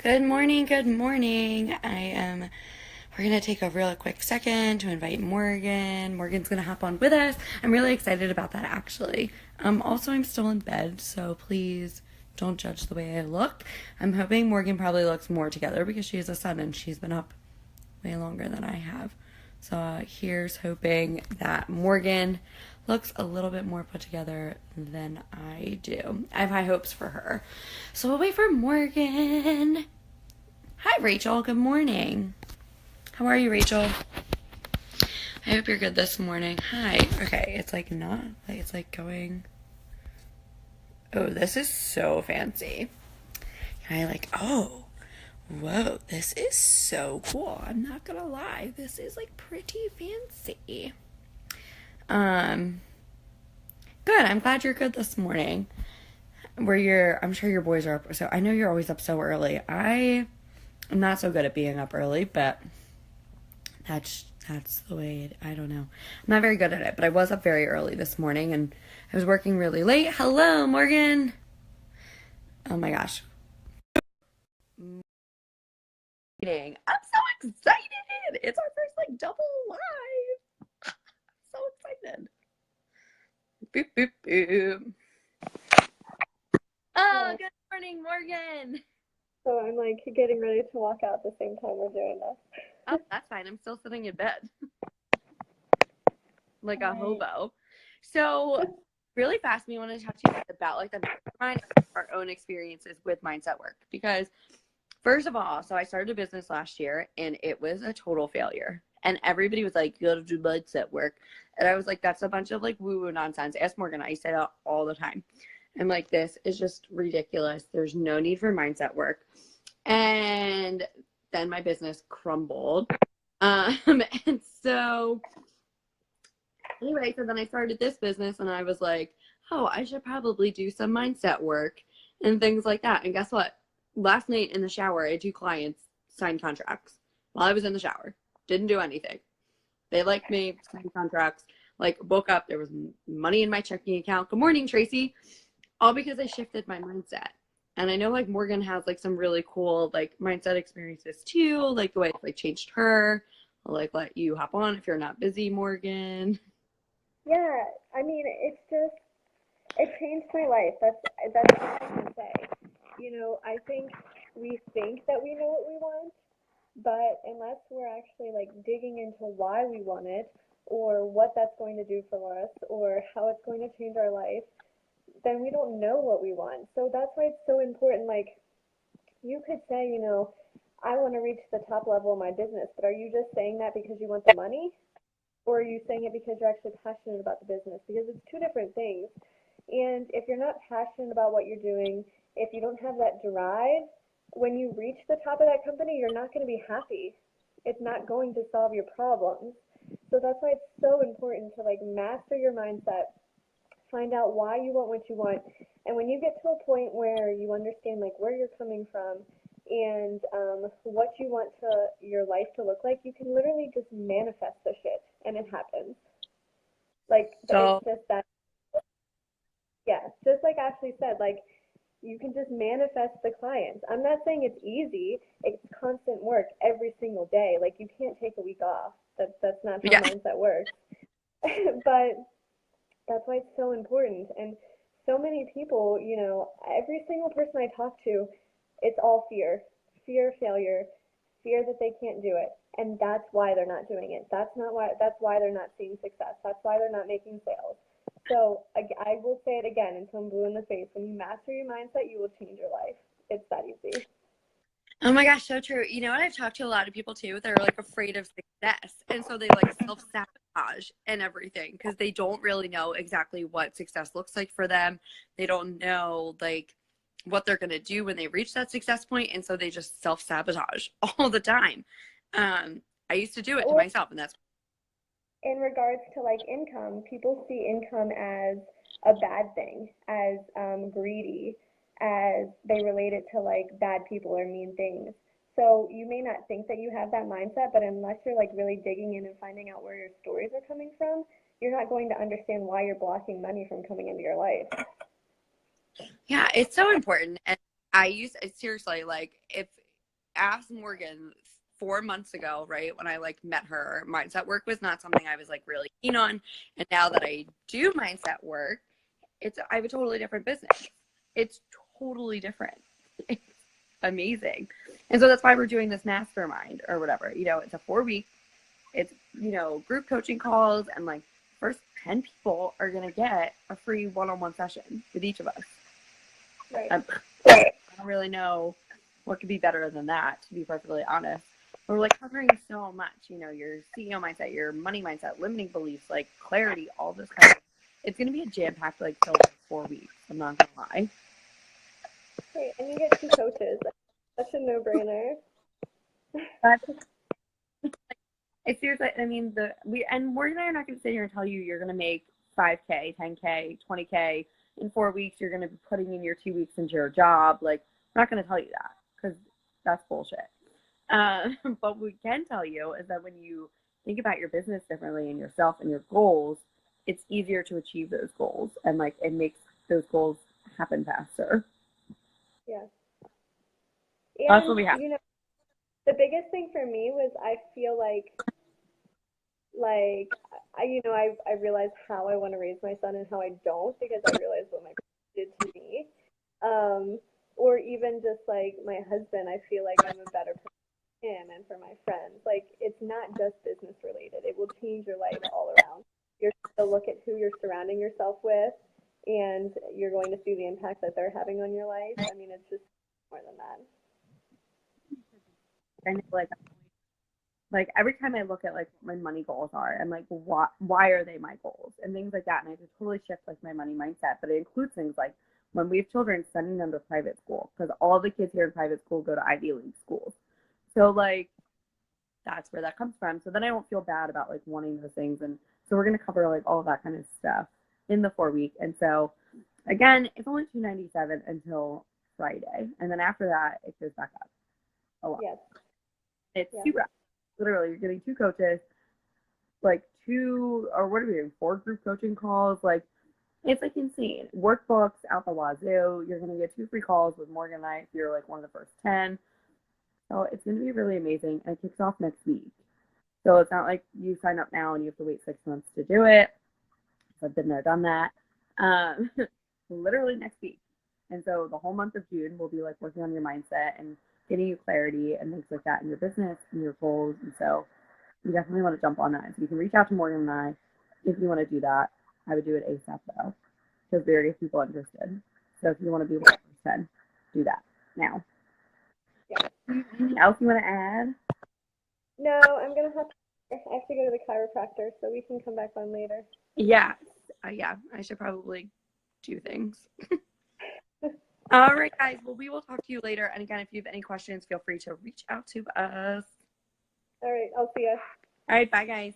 Good morning, good morning. We're gonna take a real quick second to invite Morgan. Morgan's gonna hop on with us. I'm really excited about that actually. Also, I'm still in bed, so please don't judge the way I look. I'm hoping Morgan probably looks more together because she has a son and she's been up way longer than I have. So here's hoping that Morgan looks a little bit more put together than I do. I have high hopes for her. So we'll wait for Morgan. Hi, Rachel. Good morning. How are you, Rachel? I hope you're good this morning. Hi. Okay, it's like not, like it's like going. Oh, this is so fancy. Whoa, this is so cool. I'm not gonna lie. This is like pretty fancy. Um, Good. I'm glad you're good this morning. I'm sure your boys are up. So I know you're always up so early. I'm not so good at being up early, but that's the way I don't know. I'm not very good at it, but I was up very early this morning and I was working really late. Hello, Morgan. Oh my gosh. Meeting. I'm so excited. It's our first like double live. So excited. Boop boop boop. Oh, good morning, Morgan. So I'm like getting ready to walk out at the same time we're doing this. Oh, that's fine. I'm still sitting in bed like a hobo. So really fast, we want to talk to you about like the mastermind, our own experiences with mindset work. Because first of all, so I started a business last year and it was a total failure. And everybody was like, you gotta do mindset work. And I was like, that's a bunch of like woo-woo nonsense. Ask Morgan, I say that all the time. I'm like, this is just ridiculous. There's no need for mindset work. And then my business crumbled. And so anyway, so then I started this business and I was like, oh, I should probably do some mindset work and things like that. And guess what? Last night in the shower, I had two clients sign contracts while I was in the shower. Didn't do anything. They liked me, signed contracts, like woke up, there was money in my checking account. Good morning, Tracy. All because I shifted my mindset. And I know like Morgan has like some really cool like mindset experiences too, like the way it like changed her. I'll like let you hop on if you're not busy, Morgan. Yeah, I mean it changed my life. That's all I can say. I think we think that we know what we want, but unless we're actually like digging into why we want it or what that's going to do for us or how it's going to change our life, then we don't know what we want. So that's why it's so important. Like you could say, I want to reach the top level of my business, but are you just saying that because you want the money? Or are you saying it because you're actually passionate about the business? Because it's two different things. And if you're not passionate about what you're doing, if you don't have that drive, when you reach the top of that company, you're not going to be happy. It's not going to solve your problems. So that's why it's so important to like master your mindset, find out why you want what you want. And when you get to a point where you understand like where you're coming from and what you want to your life to look like, you can literally just manifest the shit and it happens. Like it's So just that, yeah, just like Ashley said, like you can just manifest the clients. I'm not saying it's easy. It's constant work every single day. Like you can't take a week off. That's not how yeah. mindset works. But that's why it's so important. And so many people, every single person I talk to, it's all fear, fear of failure, fear that they can't do it. And that's why they're not doing it. That's why they're not seeing success. That's why they're not making sales. So I will say it again until I'm blue in the face. When you master your mindset, you will change your life. It's that easy. Oh my gosh, so true. You know what? I've talked to a lot of people too. They're like afraid of success. And so they like self sabotage and everything because they don't really know exactly what success looks like for them. They don't know like what they're going to do when they reach that success point. And so they just self sabotage all the time. I used to do it to Well, myself. And that's, in regards to like income, people see income as a bad thing, as greedy, as they relate it to like bad people or mean things. So you may not think that you have that mindset, but unless you're like really digging in and finding out where your stories are coming from, you're not going to understand why you're blocking money from coming into your life. yeah, it's so important. And I use it seriously. Like if asked Morgan 4 months ago, right, when I like met her, mindset work was not something I was like really keen on. And now that I do mindset work, I have a totally different business. It's totally different. It's amazing. And so that's why we're doing this mastermind or whatever. You know, it's a 4 week, it's, you know, group coaching calls, and like first 10 people are going to get a free one-on-one session with each of us. Right. I don't really know what could be better than that, to be perfectly honest. We're like covering so much, you know, your CEO mindset, your money mindset, limiting beliefs, like clarity, all this kind of. It's going to be a jam-packed, like, filled 4 weeks. I'm not going to lie. Great. And you get 2 coaches. That's a no-brainer. It's seriously, I mean, Morgan and I are not going to sit here and tell you you're going to make 5K, 10K, 20K in 4 weeks. You're going to be putting in your 2 weeks into your job. Like, I'm not going to tell you that, because that's bullshit. But what we can tell you is that when you think about your business differently and yourself and your goals, it's easier to achieve those goals, and like it makes those goals happen faster. Yeah. That's what we have. You know, the biggest thing for me was I feel like I realized how I want to raise my son and how I don't, because I realized what my parents did to me. Or even just like my husband, I feel like I'm a better person for him and for my friends. Like, it's not just business related. It will change your life all around. You're going to look at who you're surrounding yourself with, and you're going to see the impact that they're having on your life. I mean, it's just more than that. Kind of like every time I look at like what my money goals are, and like why are they my goals and things like that, and I just totally shift like my money mindset. But it includes things like when we have children, sending them to private school, because all the kids here in private school go to Ivy League schools. So like that's where that comes from. So then I don't feel bad about like wanting those things. And so we're gonna cover like all of that kind of stuff in the 4 week. And so again, it's only $297 until Friday, and then after that it goes back up a lot. Yes. It's super. Literally, you're getting 2 coaches, like 2, or what are we doing, 4 group coaching calls. Like, it's like insane. Workbooks out the wazoo. You're gonna get 2 free calls with Morgan and I if you're like one of the first 10. So it's gonna be really amazing, and it kicks off next week. So it's not like you sign up now and you have to wait 6 months to do it. So I've been there, done that. Literally next week. And so the whole month of June we'll be like working on your mindset and getting you clarity and things like that in your business and your goals. And so you definitely want to jump on that. So you can reach out to Morgan and I if you want to do that. I would do it ASAP though, because we already have people interested. So if you want to be 1%, do that now. Yeah. Anything else you want to add? No, I have to go to the chiropractor, so we can come back on later. Yeah. Yeah, I should probably do things. All right, guys. Well, we will talk to you later. And again, if you have any questions, feel free to reach out to us. All right. I'll see you. All right. Bye, guys.